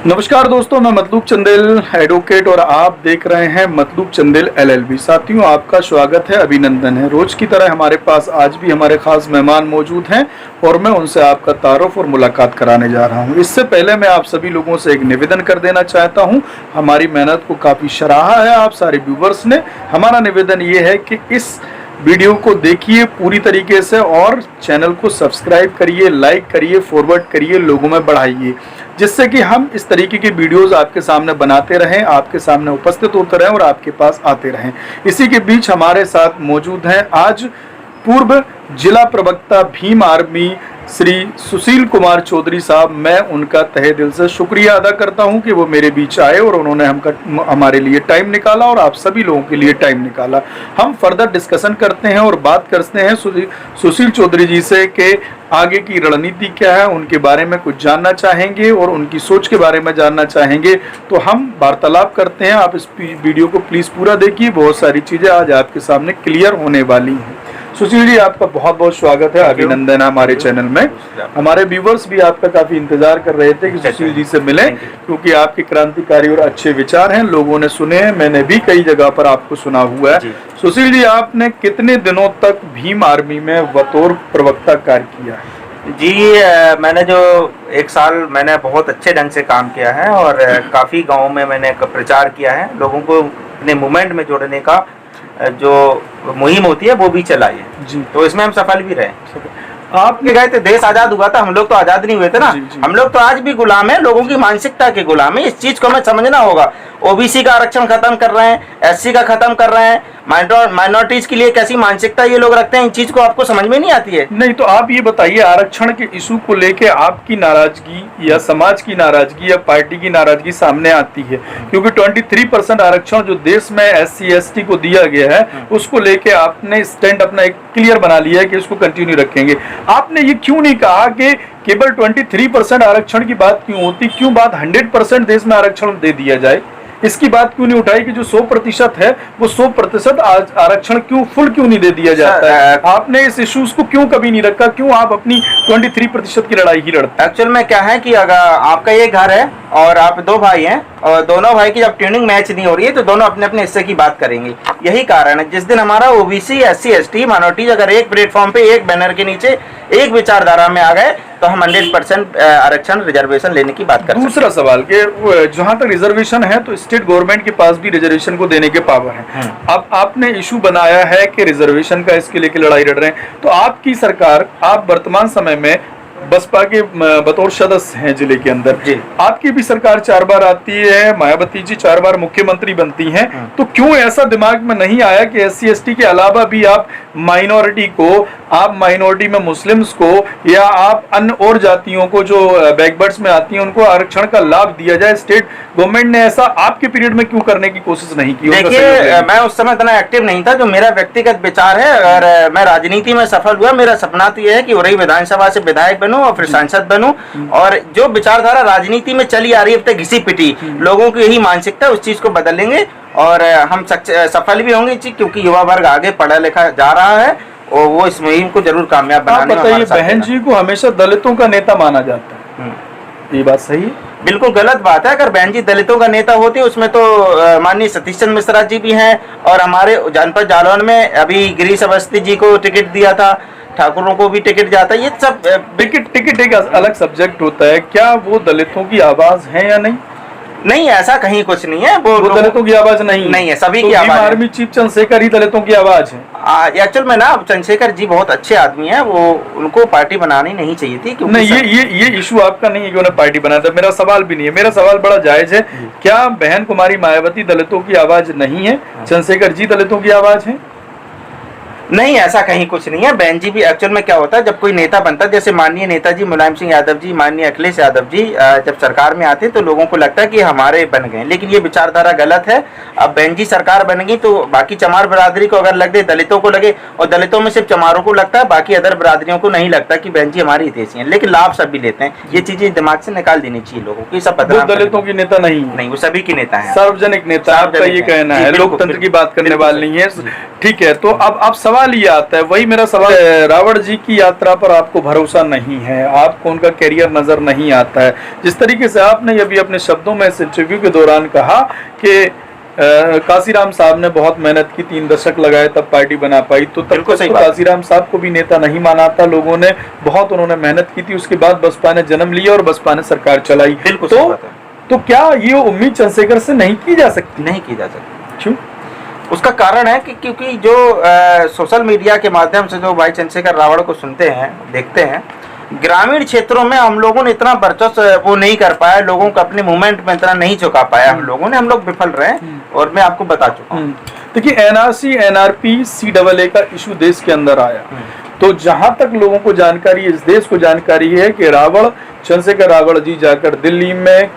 नमस्कार दोस्तों, मैं मतलूब चंदेल एडवोकेट और आप देख रहे हैं मतलूब चंदेल एलएलबी। साथियों, आपका स्वागत है, अभिनंदन है। रोज की तरह हमारे पास आज भी हमारे खास मेहमान मौजूद हैं और मैं उनसे आपका तारुफ और मुलाकात कराने जा रहा हूं। इससे पहले मैं आप सभी लोगों से एक निवेदन कर देना चाहता हूं। हमारी मेहनत को काफ़ी सराहा है आप सारे व्यूवर्स ने। हमारा निवेदन ये है कि इस वीडियो को देखिए पूरी तरीके से और चैनल को सब्सक्राइब करिए, लाइक करिए, फॉरवर्ड करिए, लोगों में बढ़ाइए, जिससे कि हम इस तरीके की वीडियोस आपके सामने बनाते रहें, आपके सामने उपस्थित होते रहें और आपके पास आते रहें। इसी के बीच हमारे साथ मौजूद हैं आज पूर्व जिला प्रवक्ता भीम आर्मी श्री सुशील कुमार चौधरी साहब। मैं उनका तहे दिल से शुक्रिया अदा करता हूं कि वो मेरे बीच आए और उन्होंने हमारे लिए टाइम निकाला और आप सभी लोगों के लिए टाइम निकाला। हम फर्दर डिस्कशन करते हैं और बात करते हैं सुशील चौधरी जी से कि आगे की रणनीति क्या है, उनके बारे में कुछ जानना चाहेंगे और उनकी सोच के बारे में जानना चाहेंगे। तो हम वार्तालाप करते हैं। आप इस वीडियो को प्लीज़ पूरा देखिए, बहुत सारी चीज़ें आज आपके सामने क्लियर होने वाली हैं। सुशील जी, आपका बहुत बहुत स्वागत है, अभिनंदन है हमारे चैनल में। हमारे व्यूवर्स भी आपका काफी इंतजार कर रहे थे कि सुशील जी से मिलें, क्योंकि आपके क्रांतिकारी और अच्छे विचार हैं, लोगों ने सुने हैं, मैंने भी कई जगह पर आपको सुना हुआ है। सुशील जी, आपने कितने दिनों तक भीम आर्मी में बतौर प्रवक्ता कार्य किया है? जी, मैंने जो 1 साल मैंने बहुत अच्छे ढंग से काम किया है और काफ़ी गाँव में मैंने प्रचार किया है, लोगों को अपने मूवमेंट में जोड़ने का जो मुहिम होती है वो भी चलाई है जी। तो इसमें हम सफल भी रहे। आपने गए थे, देश आजाद हुआ था, हम लोग तो आजाद नहीं हुए थे ना। हम लोग तो आज भी गुलाम है, लोगों की मानसिकता के गुलाम है। इस चीज को हमें समझना होगा। ओबीसी का आरक्षण खत्म कर रहे हैं, एससी का खत्म कर रहे हैं, माइनॉरिटीज के लिए कैसी मानसिकता ये लोग रखते हैं, इन चीज को आपको समझ में नहीं आती है। नहीं तो आप ये बताइए, आरक्षण के इशू को लेके आपकी नाराजगी या समाज की नाराजगी या पार्टी की नाराजगी सामने आती है? क्योंकि 23% आरक्षण जो देश में SC ST को दिया गया है, उसको लेके आपने स्टैंड अपना एक क्लियर बना लिया है कि इसको कंटिन्यू रखेंगे। आपने ये क्यों नहीं कहा कि केवल 23% आरक्षण की बात क्यों होती, क्यों बात 100% देश में आरक्षण दे दिया जाए? इसकी बात क्यों नहीं उठाई कि जो 100% है वो 100% आरक्षण फुल क्यों नहीं दे दिया जाता है? आपने इस इश्यूज को क्यों कभी नहीं रखा? क्यों आप अपनी 23% की लड़ाई ही लड़ते? एक्चुअल में क्या है कि अगर आपका ये घर है और आप 2 भाई हैं और दोनों भाई की जब ट्यूनिंग मैच नहीं हो रही है तो दोनों अपने अपने हिस्से की बात करेंगे। यही कारण है, जिस दिन हमारा ओबीसी SC ST माइनॉरिटीज अगर एक प्लेटफॉर्म पे एक बैनर के नीचे एक विचारधारा में आ गए तो हम 100% आरक्षण रिजर्वेशन लेने की बात करते हैं। दूसरा सवाल कि जहां तक रिजर्वेशन है तो स्टेट गवर्नमेंट के पास भी रिजर्वेशन को देने के पावर है। अब आपने इशू बनाया है कि रिजर्वेशन का इसके लेके लड़ाई लड़ रहे हैं, तो आपकी सरकार, आप वर्तमान समय में बसपा के बतौर सदस्य हैं जिले के अंदर, आपकी भी सरकार 4 बार आती है, मायावती जी 4 बार मुख्यमंत्री बनती हैं, तो क्यों ऐसा दिमाग में नहीं आया कि SC ST के अलावा भी आप माइनॉरिटी को, आप माइनॉरिटी में मुस्लिम्स को या आप अन्य और जातियों को जो बैकवर्ड्स में आती हैं उनको आरक्षण का लाभ दिया जाए? स्टेट गवर्नमेंट ने ऐसा आपके पीरियड में क्यों करने की कोशिश नहीं की? देखिए, मैं उस समय इतना एक्टिव नहीं था, जो मेरा व्यक्तिगत विचार है। अगर मैं राजनीति में सफल हुआ, मेरा सपना तो यह है कि वही विधानसभा से विधायक बनूं और फिर सांसद बनूं, और जो विचारधारा राजनीति में चली आ रही है अब तक घिसी पिटी, लोगों की यही मानसिकता, उस चीज को बदलेंगे और हम सफल भी होंगे, क्योंकि युवा वर्ग आगे पढ़ा लिखा जा रहा है और वो इस मुहिम को जरूर कामयाब बनाने में हमारे साथ। बहन जी को हमेशा दलितों का नेता माना जाता है, ये बात सही है? बिल्कुल गलत बात है। अगर बहन जी दलितों का नेता होती, उसमें तो माननीय सतीश चंद्र मिश्रा जी भी हैं और हमारे जनपद जालौन में अभी गिरीश अवस्थी जी को टिकट दिया था, ठाकुरों को भी टिकट जाता है। ये सब टिकट एक अलग सब्जेक्ट होता है। क्या वो दलितों की आवाज है या नहीं? नहीं, ऐसा कहीं कुछ नहीं है। वो दलितों की आवाज नहीं है, सभी की आवाज है। आर्मी चीफ चंद्रशेखर ही दलितों की आवाज है। एक्चुअल में ना, चंद्रशेखर जी बहुत अच्छे आदमी हैं, वो उनको पार्टी बनानी नहीं चाहिए थी। क्योंकि नहीं, ये इशू आपका नहीं है कि उन्हें पार्टी बनाया था। मेरा सवाल भी नहीं है, मेरा सवाल बड़ा जायज है। क्या बहन कुमारी मायावती दलितों की आवाज नहीं है? चंद्रशेखर जी दलितों की आवाज है? नहीं, ऐसा कहीं कुछ नहीं है। बहन जी भी एक्चुअल में क्या होता है, जब कोई नेता बनता है, जैसे माननीय नेताजी मुलायम सिंह यादव जी, माननीय अखिलेश यादव जी जब सरकार में आते हैं तो लोगों को लगता है कि हमारे बन गए, लेकिन ये विचारधारा गलत है। अब बहन जी सरकार बन गई तो बाकी चमार बिरादरी को अगर लगे, दलितों को लगे, और दलितों में सिर्फ चमारों को लगता है, बाकी अदर बिरादरियों को नहीं लगता कि बहन जी हमारी हितैषी हैं, लेकिन लाभ सब भी लेते हैं। ये चीजें दिमाग से निकाल देनी चाहिए लोगों को। सब दलितों की नेता नहीं, वो सभी की नेता है, सार्वजनिक नेता। आपका ये कहना है, लोकतंत्र की बात करने वाली नहीं है। ठीक है, तो अब आप सवाल ये आता है, वही मेरा सवाल है, रावण जी की यात्रा पर आपको भरोसा नहीं है, आपको उनका कैरियर नजर नहीं आता है। जिस तरीके से आपने अभी अपने शब्दों में इस इंटरव्यू के दौरान कहा कि काशीराम साहब ने बहुत मेहनत की, 3 दशक लगाए तब पार्टी बना पाई, तो तब तक तो काशीराम साहब को भी नेता नहीं माना था लोगों ने, बहुत उन्होंने मेहनत की थी, उसके बाद बसपा ने जन्म लिया और बसपा ने सरकार चलाई। तो क्या ये उम्मीद चंद्रशेखर से नहीं की जा सकती? नहीं की जा सकती। क्यों? उसका कारण है कि क्योंकि जो सोशल मीडिया के माध्यम से जो भाई चंद्रशेखर रावण को सुनते हैं, देखते हैं, ग्रामीण क्षेत्रों में हम लोगों ने इतना वर्चस्व वो नहीं कर पाया, लोगों को अपने मूवमेंट में इतना नहीं चुका पाया हम लोगों ने, हम लोग विफल रहे और मैं आपको बता चुका हूँ। देखिए, एनआरसी एनआरपी CAA का इशू देश के अंदर आया, तो जहां तक लोगों को जानकारी, इस देश को जानकारी है कि चंद्रशेखर रावण जी जाकर दिल्ली में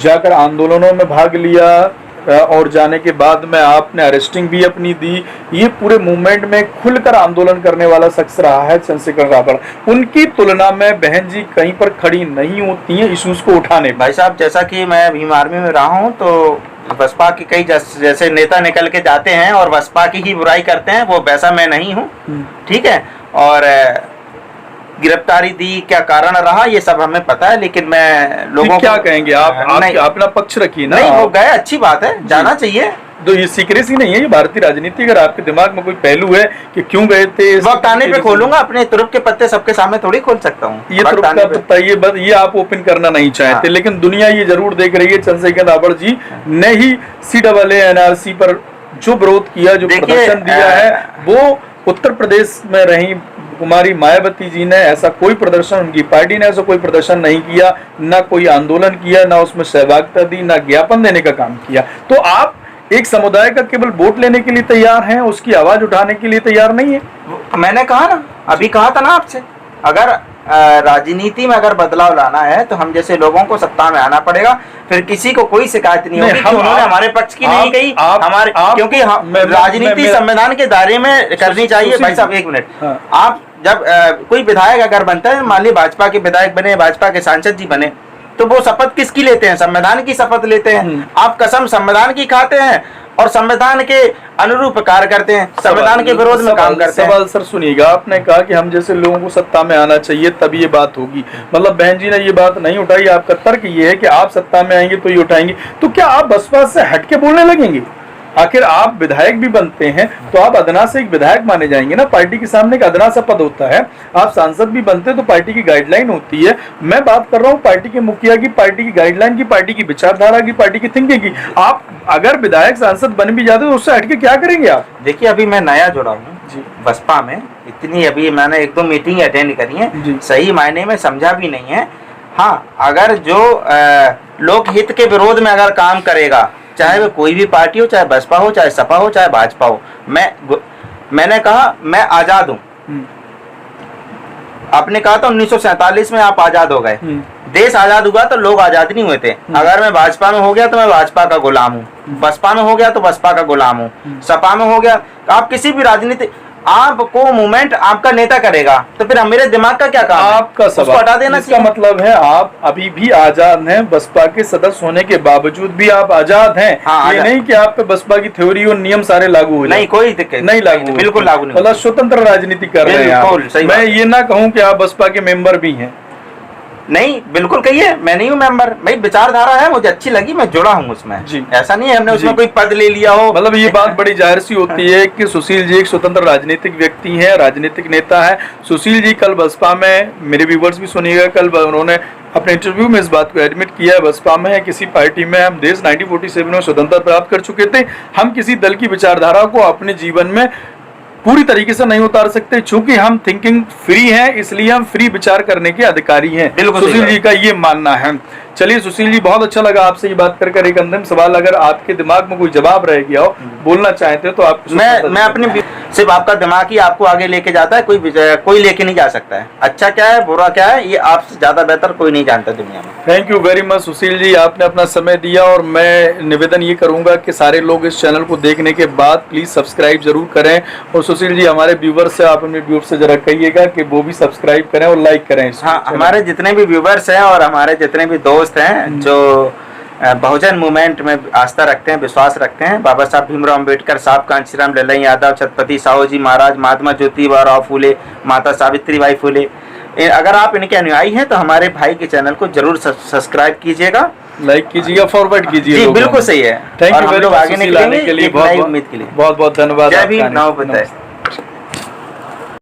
जाकर आंदोलनों में भाग लिया और जाने के बाद में आपने अरेस्टिंग भी अपनी दी। ये पूरे मूवमेंट में खुलकर आंदोलन करने वाला शख्स रहा है चंद्रशेखर रावण। उनकी तुलना में बहन जी कहीं पर खड़ी नहीं होती हैं इश्यूज को उठाने। भाई साहब, जैसा कि मैं भीम आर्मी में रहा हूँ, तो बसपा के कई जैसे नेता निकल के जाते हैं और बसपा की ही बुराई करते हैं, वो वैसा मैं नहीं हूँ, ठीक है। और गिरफ्तारी दी, क्या कारण रहा, ये सब हमें पता है, लेकिन मैं लोगों क्या कहेंगे आप अपना पक्ष रखिए ना। नहीं, वो गए, अच्छी बात है, जाना चाहिए। तो ये सीक्रेसी नहीं है, ये भारतीय राजनीति। अगर आपके दिमाग में कोई पहलू है कि क्यों गए थे, वक्त आने पे खोलूंगा, अपने तुरुप के पत्ते सबके सामने थोड़ी खोल सकता हूँ। ये तुरुप का पत्ता ये आप ओपन करना नहीं चाहते, लेकिन दुनिया ये जरूर देख रही है चंद्रशेखर रावण जी ने ही CAA NRC पर जो विरोध किया, जो प्रदर्शन दिया है, वो उत्तर प्रदेश में रही कुमारी मायावती जी ने ऐसा कोई प्रदर्शन, उनकी पार्टी ने ऐसा कोई प्रदर्शन नहीं किया, ना कोई आंदोलन किया, ना उसमें सहभागिता दी, ना ज्ञापन देने का काम किया। तो आप एक समुदाय का केवल वोट लेने के लिए तैयार हैं, उसकी आवाज उठाने के लिए तैयार नहीं है। मैंने कहा ना, अभी कहा था ना आपसे, अगर राजनीति में अगर बदलाव लाना है तो हम जैसे लोगों को सत्ता में आना पड़ेगा, फिर किसी को कोई शिकायत नहीं होगी कि उन्होंने हमारे पक्ष की नहीं कही, हमारे, क्योंकि राजनीति संविधान के दायरे में करनी चाहिए। भाई साहब, 1 मिनट, आप जब कोई विधायक अगर बनता है, मान ली भाजपा के विधायक बने, भाजपा के सांसद जी बने, तो वो शपथ किसकी लेते हैं? संविधान की शपथ लेते हैं। आप कसम संविधान की खाते हैं और संविधान के अनुरूप कार्य करते हैं, संविधान के विरोध में काम करते हैं। सवाल सर सुनिएगा, आपने कहा कि हम जैसे लोगों को सत्ता में आना चाहिए तब ये बात होगी, मतलब बहन जी ने ये बात नहीं उठाई। आपका तर्क ये है कि आप सत्ता में आएंगे तो ये उठाएंगे, तो क्या आप बसपा से हटके बोलने लगेंगे? आखिर आप विधायक भी बनते हैं तो आप अदना से एक विधायक माने जाएंगे ना, पार्टी के सामने एक अदना सा पद होता है। आप सांसद भी बनते हैं तो पार्टी की गाइडलाइन होती है। मैं बात कर रहा हूँ पार्टी के मुखिया की, पार्टी की गाइडलाइन की, पार्टी की विचारधारा की, पार्टी की थिंकिंग की। आप अगर विधायक सांसद बन भी जाते तो उससे हटके क्या करेंगे आप? देखिए, अभी मैं नया जुड़ा हूँ बसपा में, इतनी अभी मैंने 1-2 मीटिंग अटेंड करी है, सही मायने में समझा भी नहीं है। हाँ, अगर जो लोकहित के विरोध में अगर काम करेगा, चाहे वो कोई भी पार्टी हो, चाहे बसपा हो, चाहे सपा हो, चाहे भाजपा हो, मैंने कहा मैं आजाद हूं। आपने कहा था 1947 में आप आजाद हो गए, देश आजाद हुआ तो लोग आजाद नहीं हुए थे। अगर मैं भाजपा में हो गया तो मैं भाजपा का गुलाम हूँ, बसपा में हो गया तो बसपा का गुलाम हूँ, सपा में हो गया तो आप किसी भी राजनीति, आपको मूवमेंट आपका नेता करेगा, तो फिर मेरे दिमाग का क्या काम? आपका सवाल हटा देना। इसका मतलब है आप अभी भी आजाद हैं, बसपा के सदस्य होने के बावजूद भी आप आजाद हैं। हाँ, ये नहीं कि आप पे बसपा की थ्योरी और नियम सारे लागू हो जाए। नहीं, कोई दिक्कत नहीं लागू, बिल्कुल लागू नहीं, मतलब स्वतंत्र राजनीति कर रहे हैं आप। मैं ये ना कहूँ कि आप बसपा के मेंबर भी हैं, नहीं, बिल्कुल कहिए, मैं नहीं हूँ मेंबर, भाई विचारधारा है, मुझे अच्छी लगी, मैं जुड़ा हूँ उसमें जी। ऐसा नहीं है हमने उसमें कोई पद ले लिया हो। मतलब ये बात बड़ी जाहिर सी होती है कि सुशील जी एक स्वतंत्र राजनीतिक व्यक्ति हैं, राजनीतिक नेता है। सुशील जी कल बसपा में, मेरे व्यूवर्स भी सुनिएगा, कल उन्होंने अपने इंटरव्यू में इस बात को एडमिट किया है, बसपा में है किसी पार्टी में, हम देश 1947 में स्वतंत्रता प्राप्त कर चुके थे, हम किसी दल की विचारधारा को अपने जीवन में पूरी तरीके से नहीं उतार सकते, चूंकि हम थिंकिंग फ्री हैं, इसलिए हम फ्री विचार करने के अधिकारी हैं। सुशील जी का ये मानना है। चलिए सुशील जी, बहुत अच्छा लगा आपसे ये बात कर। एक अंतिम सवाल, अगर आपके दिमाग में कोई जवाब रह गया हो, बोलना चाहते हो तो आप। मैं अपने, सिर्फ आपका दिमाग ही आपको आगे लेके जाता है, कोई लेके नहीं जा सकता है। अच्छा क्या है, बुरा क्या है, ये आपसे ज्यादा बेहतर कोई नहीं जानता दुनिया में। Thank you very much Sushil ji, आपने अपना समय दिया, और मैं निवेदन ये करूंगा कि सारे लोग इस चैनल को देखने के बाद प्लीज सब्सक्राइब जरूर करें। और सुशील जी, हमारे व्यूवर्स से आप अपने व्यूअर्स से जरा कहिएगा कि वो भी सब्सक्राइब करें और लाइक करें। हाँ, हमारे जितने भी व्यूवर्स हैं और हमारे जितने भी दोस्त हैं जो बहुजन मूवमेंट में आस्था रखते हैं, विश्वास रखते हैं। बाबा साहब भीमराव अम्बेडकर, साहब कांशीराम लल्लई यादव, छत्रपति साहू जी महाराज, महात्मा ज्योतिबा फूले, माता सावित्रीबाई फूले, अगर आप इनके अनुयायी हैं तो हमारे भाई के चैनल को जरूर सब्सक्राइब कीजिएगा, लाइक कीजिएगा, फॉरवर्ड कीजिए। जी बिल्कुल सही है। थैंक यू हम लोग आगे निकलेंगे के लिए, एक नई उम्मीद के लिए। बहुत बहुत धन्यवाद। जय भीम, नमो बुद्धाय।